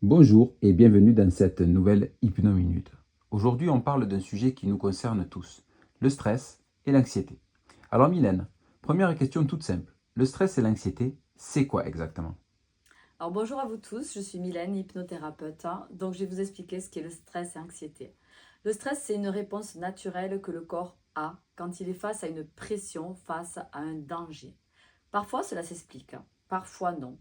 Bonjour et bienvenue dans cette nouvelle Hypno-Minute. Aujourd'hui, on parle d'un sujet qui nous concerne tous, le stress et l'anxiété. Alors Mylène, première question toute simple. Le stress et l'anxiété, c'est quoi exactement? Alors bonjour à vous tous, je suis Mylène, hypnothérapeute. Donc je vais vous expliquer ce qu'est le stress et l'anxiété. Le stress, c'est une réponse naturelle que le corps a quand il est face à une pression, face à un danger. Parfois cela s'explique, parfois non.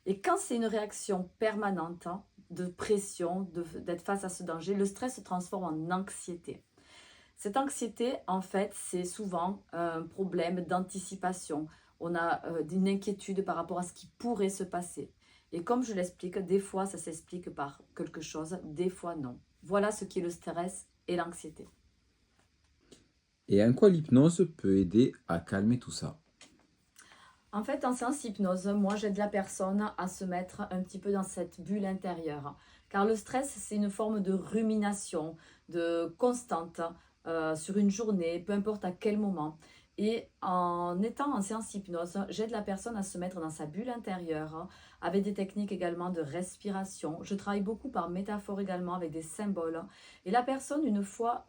Et quand c'est une réaction permanente de pression, d'être face à ce danger, le stress se transforme en anxiété. Cette anxiété, en fait, c'est souvent un problème d'anticipation. On a une inquiétude par rapport à ce qui pourrait se passer. Et comme je l'explique, des fois, ça s'explique par quelque chose, des fois, non. Voilà ce qui est le stress et l'anxiété. Et en quoi l'hypnose peut aider à calmer tout ça? En fait, en séance hypnose, moi, j'aide la personne à se mettre un petit peu dans cette bulle intérieure. Car le stress, c'est une forme de rumination, de constante sur une journée, peu importe à quel moment. Et en étant en séance hypnose, j'aide la personne à se mettre dans sa bulle intérieure, avec des techniques également de respiration. Je travaille beaucoup par métaphore également, avec des symboles. Et la personne, une fois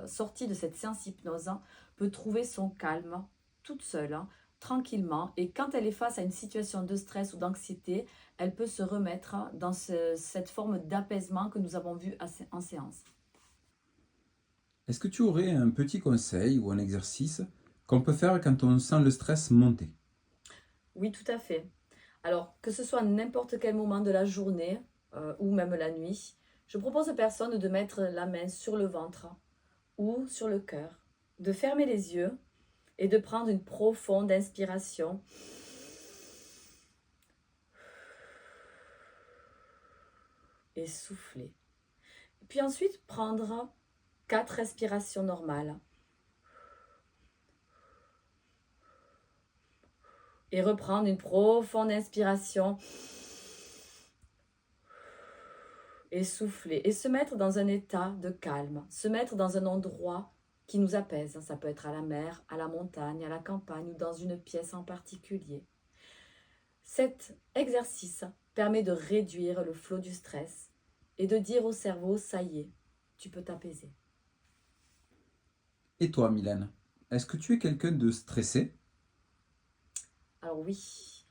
sortie de cette séance hypnose, peut trouver son calme toute seule, tranquillement, et quand elle est face à une situation de stress ou d'anxiété, elle peut se remettre dans cette forme d'apaisement que nous avons vu en séance. Est-ce que tu aurais un petit conseil ou un exercice qu'on peut faire quand on sent le stress monter? Oui, tout à fait. Alors, que ce soit à n'importe quel moment de la journée ou même la nuit, je propose aux personnes de mettre la main sur le ventre ou sur le cœur, de fermer les yeux et de prendre une profonde inspiration et souffler. Puis ensuite, prendre 4 respirations normales et reprendre une profonde inspiration et souffler et se mettre dans un état de calme, se mettre dans un endroit qui nous apaise. Ça peut être à la mer, à la montagne, à la campagne ou dans une pièce en particulier. Cet exercice permet de réduire le flot du stress et de dire au cerveau, ça y est, tu peux t'apaiser. Et toi Mylène, est-ce que tu es quelqu'un de stressé? Alors oui,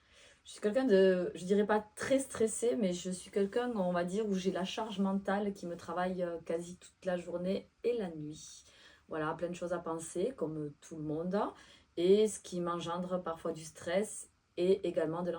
je suis quelqu'un de, je dirais pas très stressé, mais je suis quelqu'un, on va dire, où j'ai la charge mentale qui me travaille quasi toute la journée et la nuit. Voilà, plein de choses à penser, comme tout le monde, et ce qui m'engendre parfois du stress et également de l'anxiété.